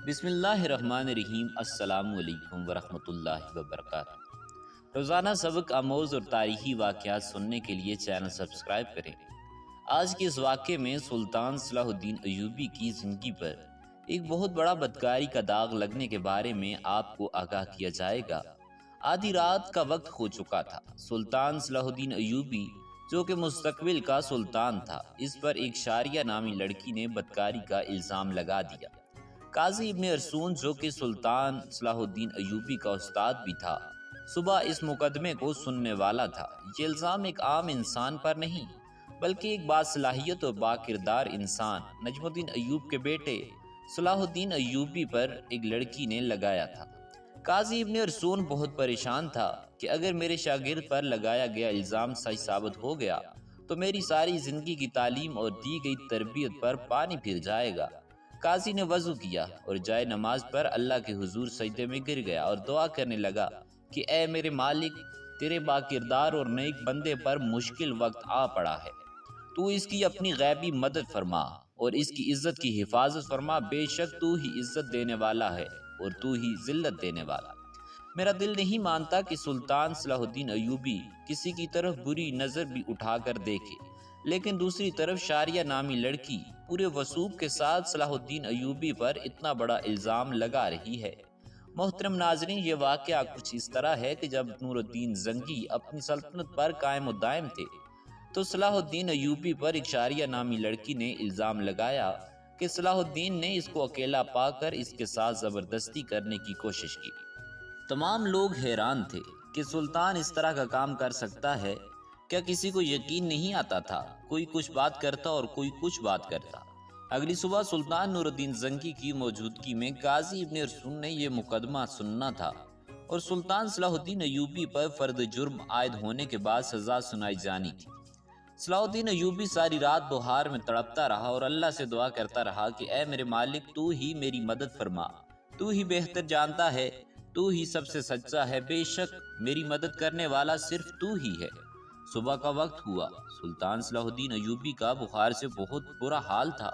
بسم اللہ الرحمن الرحیم۔ السلام علیکم ورحمۃ اللہ وبرکاتہ۔ روزانہ سبق آموز اور تاریخی واقعات سننے کے لیے چینل سبسکرائب کریں۔ آج کے اس واقعے میں سلطان صلاح الدین ایوبی کی زندگی پر ایک بہت بڑا بدکاری کا داغ لگنے کے بارے میں آپ کو آگاہ کیا جائے گا۔ آدھی رات کا وقت ہو چکا تھا۔ سلطان صلاح الدین ایوبی جو کہ مستقبل کا سلطان تھا، اس پر ایک شاریہ نامی لڑکی نے بدکاری کا الزام لگا دیا۔ قاضی ابن ارسون جو کہ سلطان صلاح الدین ایوبی کا استاد بھی تھا، صبح اس مقدمے کو سننے والا تھا۔ یہ الزام ایک عام انسان پر نہیں بلکہ ایک باصلاحیت اور باکردار انسان نجم الدین ایوب کے بیٹے صلاح الدین ایوبی پر ایک لڑکی نے لگایا تھا۔ قاضی ابن ارسون بہت پریشان تھا کہ اگر میرے شاگرد پر لگایا گیا الزام صحیح ثابت ہو گیا تو میری ساری زندگی کی تعلیم اور دی گئی تربیت پر پانی پھر جائے گا۔ قاضی نے وضو کیا اور جائے نماز پر اللہ کے حضور سجدے میں گر گیا اور دعا کرنے لگا کہ اے میرے مالک، تیرے باکردار اور نیک بندے پر مشکل وقت آ پڑا ہے، تو اس کی اپنی غیبی مدد فرما اور اس کی عزت کی حفاظت فرما۔ بے شک تو ہی عزت دینے والا ہے اور تو ہی ذلت دینے والا۔ میرا دل نہیں مانتا کہ سلطان صلاح الدین ایوبی کسی کی طرف بری نظر بھی اٹھا کر دیکھے، لیکن دوسری طرف شاریہ نامی لڑکی پورے وثوق کے ساتھ صلاح الدین ایوبی پر اتنا بڑا الزام لگا رہی ہے۔ محترم ناظرین، یہ واقعہ کچھ اس طرح ہے کہ جب نور الدین زنگی اپنی سلطنت پر قائم و دائم تھے تو صلاح الدین ایوبی پر ایک شاریہ نامی لڑکی نے الزام لگایا کہ صلاح الدین نے اس کو اکیلا پا کر اس کے ساتھ زبردستی کرنے کی کوشش کی۔ تمام لوگ حیران تھے کہ سلطان اس طرح کا کام کر سکتا ہے۔ کیا کسی کو یقین نہیں آتا تھا؟ کوئی کچھ بات کرتا اور کوئی کچھ بات کرتا۔ اگلی صبح سلطان نور الدین زنگی کی موجودگی میں قاضی ابن ارسون نے یہ مقدمہ سننا تھا اور سلطان صلاح الدین ایوبی پر فرد جرم عائد ہونے کے بعد سزا سنائی جانی تھی۔ صلاح الدین ایوبی ساری رات بہار میں تڑپتا رہا اور اللہ سے دعا کرتا رہا کہ اے میرے مالک، تو ہی میری مدد فرما، تو ہی بہتر جانتا ہے، تو ہی سب سے سچا ہے، بے شک میری مدد کرنے والا صرف تو ہی ہے۔ صبح کا وقت ہوا۔ سلطان صلاح الدین ایوبی کا بخار سے بہت برا حال تھا۔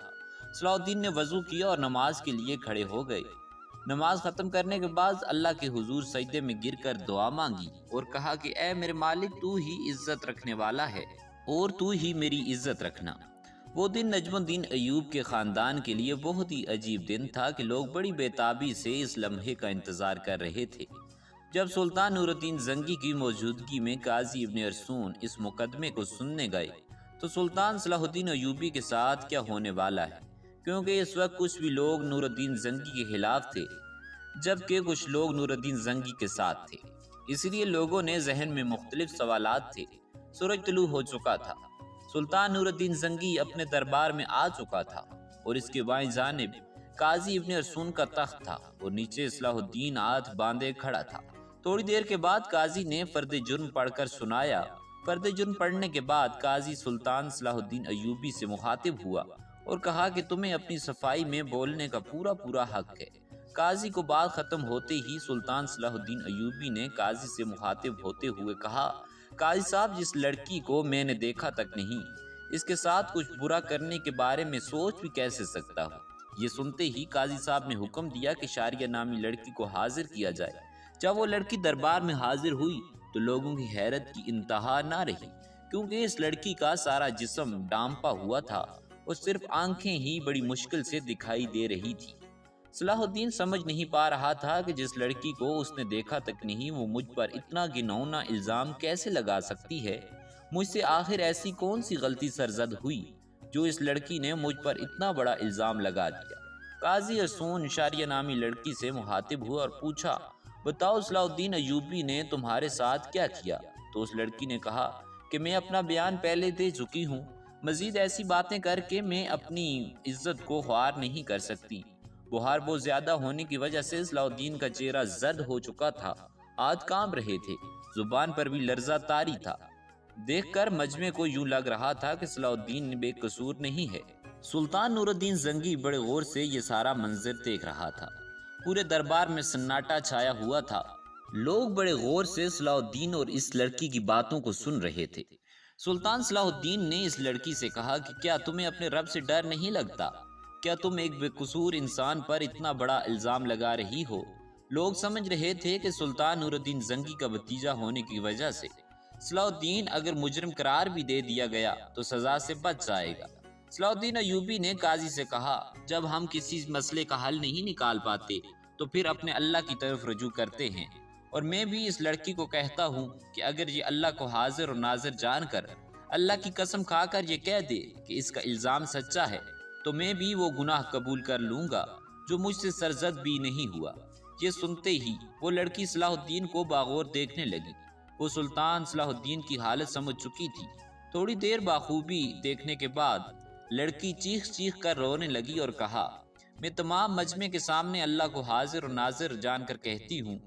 صلاح الدین نے وضو کیا اور نماز کے لیے کھڑے ہو گئے۔ نماز ختم کرنے کے بعد اللہ کے حضور سجدے میں گر کر دعا مانگی اور کہا کہ اے میرے مالک، تو ہی عزت رکھنے والا ہے اور تو ہی میری عزت رکھنا۔ وہ دن نجم الدین ایوب کے خاندان کے لیے بہت ہی عجیب دن تھا کہ لوگ بڑی بےتابی سے اس لمحے کا انتظار کر رہے تھے جب سلطان نور الدین زنگی کی موجودگی میں قاضی ابن ارسون اس مقدمے کو سننے گئے تو سلطان صلاح الدین ایوبی کے ساتھ کیا ہونے والا ہے، کیونکہ اس وقت کچھ بھی لوگ نور الدین زنگی کے خلاف تھے جبکہ کچھ لوگ نور الدین زنگی کے ساتھ تھے۔ اس لیے لوگوں نے ذہن میں مختلف سوالات تھے۔ سورج طلوع ہو چکا تھا۔ سلطان نور الدین زنگی اپنے دربار میں آ چکا تھا اور اس کے بائیں جانب قاضی ابن ارسون کا تخت تھا اور نیچے صلاح الدین ہاتھ باندھے کھڑا تھا۔ تھوڑی دیر کے بعد قاضی نے فرد جرم پڑھ کر سنایا۔ فرد جرم پڑھنے کے بعد قاضی سلطان صلاح الدین ایوبی سے مخاطب ہوا اور کہا کہ تمہیں اپنی صفائی میں بولنے کا پورا حق ہے۔ قاضی کو بات ختم ہوتے ہی سلطان صلاح الدین ایوبی نے قاضی سے مخاطب ہوتے ہوئے کہا، قاضی صاحب، جس لڑکی کو میں نے دیکھا تک نہیں، اس کے ساتھ کچھ برا کرنے کے بارے میں سوچ بھی کیسے سکتا ہوں؟ یہ سنتے ہی قاضی صاحب نے حکم دیا کہ شاریہ نامی لڑکی کو حاضر کیا جائے۔ جب وہ لڑکی دربار میں حاضر ہوئی تو لوگوں کی حیرت کی انتہا نہ رہی، کیونکہ اس لڑکی کا سارا جسم ڈانپا ہوا تھا اور صرف آنکھیں ہی بڑی مشکل سے دکھائی دے رہی تھی۔ صلاح الدین سمجھ نہیں پا رہا تھا کہ جس لڑکی کو اس نے دیکھا تک نہیں، وہ مجھ پر اتنا گھناؤنا الزام کیسے لگا سکتی ہے۔ مجھ سے آخر ایسی کون سی غلطی سرزد ہوئی جو اس لڑکی نے مجھ پر اتنا بڑا الزام لگا دیا۔ قاضی ارسون شاریہ نامی لڑکی سے مخاطب ہوا اور پوچھا، بتاؤ صلاح الدین ایوبی نے تمہارے ساتھ کیا کیا؟ تو اس لڑکی نے کہا کہ میں اپنا بیان پہلے دے چکی ہوں، مزید ایسی باتیں کر کے میں اپنی عزت کو خوار نہیں کر سکتی۔ بخار بہت زیادہ ہونے کی وجہ سے صلاح الدین کا چہرہ زرد ہو چکا تھا، ہاتھ کانپ رہے تھے، زبان پر بھی لرزہ طاری تھا۔ دیکھ کر مجمع کو یوں لگ رہا تھا کہ صلاح الدین بے قصور نہیں ہے۔ سلطان نور الدین زنگی بڑے غور سے یہ سارا منظر دیکھ رہا تھا۔ پورے دربار میں سناٹا چھایا ہوا تھا۔ لوگ بڑے غور سے صلاح الدین اور اس لڑکی کی باتوں کو سن رہے تھے۔ سلطان صلاح الدین نے اس لڑکی سے کہا کہ کیا تمہیں اپنے رب سے ڈر نہیں لگتا؟ کیا تم ایک بے قصور انسان پر اتنا بڑا الزام لگا رہی ہو؟ لوگ سمجھ رہے تھے کہ سلطان نور الدین زنگی کا بھتیجا ہونے کی وجہ سے صلاح الدین اگر مجرم قرار بھی دے دیا گیا تو سزا سے بچ جائے گا۔ صلاح الدین ایوبی نے قاضی سے کہا، جب ہم کسی مسئلے کا حل نہیں نکال پاتے تو پھر اپنے اللہ کی طرف رجوع کرتے ہیں، اور میں بھی اس لڑکی کو کہتا ہوں کہ اگر یہ اللہ کو حاضر اور ناظر جان کر اللہ کی قسم کھا کر یہ کہہ دے کہ اس کا الزام سچا ہے تو میں بھی وہ گناہ قبول کر لوں گا جو مجھ سے سرزد بھی نہیں ہوا۔ یہ سنتے ہی وہ لڑکی صلاح الدین کو باغور دیکھنے لگی۔ وہ سلطان صلاح الدین کی حالت سمجھ چکی تھی۔ تھوڑی دیر باخوبی دیکھنے کے بعد لڑکی چیخ چیخ کر رونے لگی اور کہا، میں تمام مجمع کے سامنے اللہ کو حاضر اور ناظر جان کر کہتی ہوں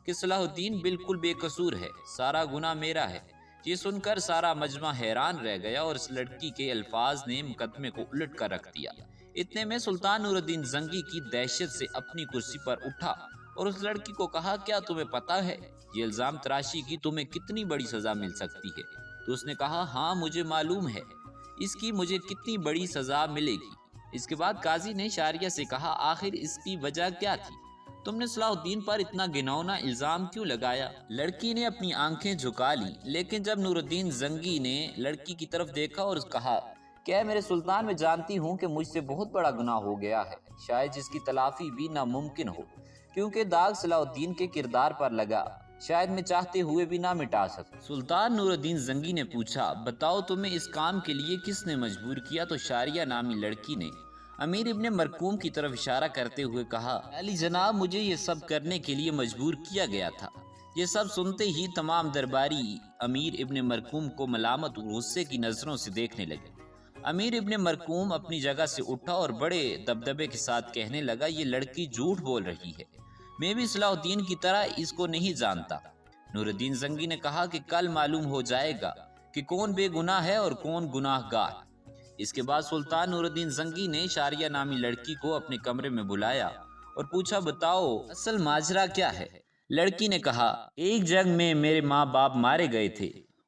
کہ صلاح الدین بالکل بے قصور ہے، سارا گناہ میرا ہے۔ یہ سن کر سارا مجمع حیران رہ گیا اور اس لڑکی کے الفاظ نے مقدمے کو الٹ کر رکھ دیا۔ اتنے میں سلطان نور الدین زنگی کی دہشت سے اپنی کرسی پر اٹھا اور اس لڑکی کو کہا، کیا تمہیں پتا ہے یہ الزام تراشی کی تمہیں کتنی بڑی سزا مل سکتی ہے؟ تو اس نے کہا، ہاں مجھے معلوم ہے اس کی مجھے کتنی بڑی سزا ملے گی۔ اس کے بعد قاضی نے شاریہ سے کہا، آخر اس کی وجہ کیا تھی؟ تم نے صلاح الدین پر اتنا گھناؤنا الزام کیوں لگایا؟ لڑکی نے اپنی آنکھیں جھکا لی، لیکن جب نور الدین زنگی نے لڑکی کی طرف دیکھا اور کہا، کیا میرے سلطان، میں جانتی ہوں کہ مجھ سے بہت بڑا گناہ ہو گیا ہے، شاید جس کی تلافی بھی ناممکن ہو، کیونکہ داغ صلاح الدین کے کردار پر لگا، شاید میں چاہتے ہوئے بھی نہ مٹا سکوں۔ سلطان نور الدین زنگی نے پوچھا، بتاؤ تمہیں اس کام کے لیے کس نے مجبور کیا؟ تو شاریہ نامی لڑکی نے امیر ابن مرکوم کی طرف اشارہ کرتے ہوئے کہا، علی جناب، مجھے یہ سب کرنے کے لیے مجبور کیا گیا تھا۔ یہ سب سنتے ہی تمام درباری امیر ابن مرکوم کو ملامت اور غصے کی نظروں سے دیکھنے لگے۔ امیر ابن مرکوم اپنی جگہ سے اٹھا اور بڑے دبدبے کے ساتھ کہنے لگا، یہ لڑکی جھوٹ بول رہی ہے، میں بھی صلاح الدین کی طرح اس کو نہیں جانتا۔ نور الدین زنگی نے کہا کہ کل معلوم ہو جائے گا کہ کون بے گناہ ہے اور کون گناہ گار۔ اس کے بعد سلطان نور الدین زنگی نے شاریہ نامی لڑکی کو اپنے کمرے میں بلایا اور پوچھا، بتاؤ اصل ماجرا کیا ہے؟ لڑکی نے کہا، ایک جنگ میں میرے ماں باپ مارے گئے تھے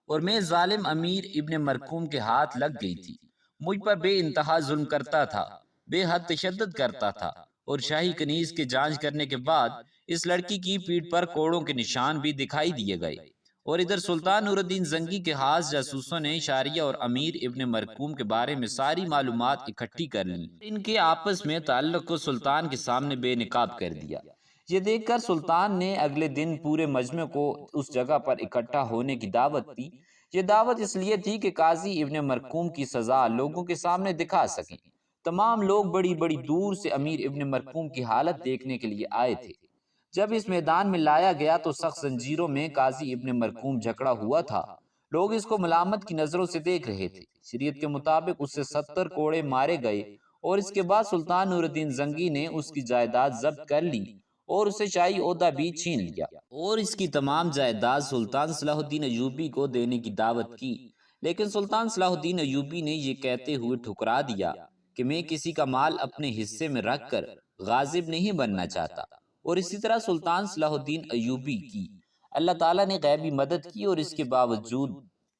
اور میں ظالم امیر ابن مرکوم کے ہاتھ لگ گئی تھی۔ مجھ پر بے انتہا ظلم کرتا تھا، بے حد تشدد کرتا تھا، اور شاہی کنیز کے جانچ کرنے کے بعد اس لڑکی کی پیٹھ پر کوڑوں کے نشان بھی دکھائی دیے گئے۔ اور ادھر سلطان نور الدین زنگی کے خاص جاسوسوں نے شاریہ اور امیر ابن مرکوم کے بارے میں ساری معلومات اکٹھی کر لیں، ان کے آپس میں تعلق کو سلطان کے سامنے بے نقاب کر دیا۔ یہ دیکھ کر سلطان نے اگلے دن پورے مجمع کو اس جگہ پر اکٹھا ہونے کی دعوت دی۔ یہ دعوت اس لیے تھی کہ قاضی ابن مرکوم کی سزا لوگوں کے سامنے دکھا سکیں۔ تمام لوگ بڑی بڑی دور سے امیر ابن مرکوم کی حالت دیکھنے کے لیے آئے تھے۔ جب اس میدان میں لایا گیا تو سخت زنجیروں میں قاضی ابن مرکوم جکڑا ہوا تھا۔ لوگ اس کو ملامت کی نظروں سے دیکھ رہے تھے۔ شریعت کے مطابق اس سے 70 کوڑے مارے گئے اور اس کے بعد سلطان نور الدین زنگی نے اس کی جائیداد ضبط کر لی اور اسے شاہی عہدہ بھی چھین لیا اور اس کی تمام جائیداد سلطان صلاح الدین ایوبی کو دینے کی دعوت کی۔ لیکن سلطان صلاح الدین ایوبی نے یہ کہتے ہوئے ٹھکرا دیا کہ میں کسی کا مال اپنے حصے میں رکھ کر غاصب نہیں بننا چاہتا۔ اور اسی طرح سلطان صلاح الدین ایوبی کی اللہ تعالیٰ نے غیبی مدد کی اور اس کے باوجود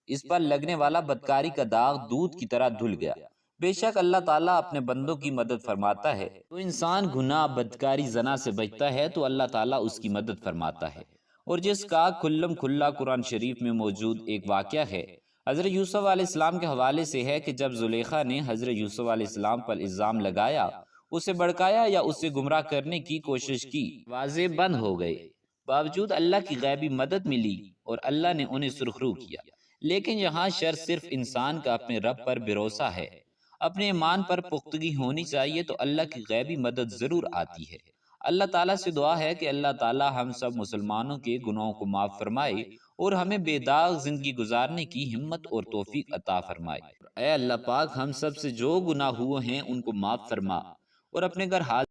اس پر لگنے والا بدکاری کا داغ دودھ کی طرح دھل گیا۔ بے شک اللہ تعالیٰ اپنے بندوں کی مدد فرماتا ہے۔ تو انسان گناہ، بدکاری، زنا سے بچتا ہے تو اللہ تعالیٰ اس کی مدد فرماتا ہے۔ اور جس کا کھلم کھلا قرآن شریف میں موجود ایک واقعہ ہے، حضرت یوسف علیہ السلام کے حوالے سے ہے کہ جب زلیخا نے حضرت یوسف علیہ السلام پر الزام لگایا، اسے بھڑکایا یا اسے گمراہ کرنے کی کوشش کی، واضح بند ہو گئے۔ باوجود اللہ کی غیبی مدد ملی اور اللہ نے انہیں سرخرو کیا۔ لیکن یہاں شرط صرف انسان کا اپنے رب پر بھروسہ ہے، اپنے ایمان پر پختگی ہونی چاہیے تو اللہ کی غیبی مدد ضرور آتی ہے۔ اللہ تعالیٰ سے دعا ہے کہ اللہ تعالیٰ ہم سب مسلمانوں کے گناہوں کو معاف فرمائے اور ہمیں بے داغ زندگی گزارنے کی ہمت اور توفیق عطا فرمائے۔ اے اللہ پاک، ہم سب سے جو گناہ ہوئے ہیں ان کو معاف فرما اور اپنے گھر حاضر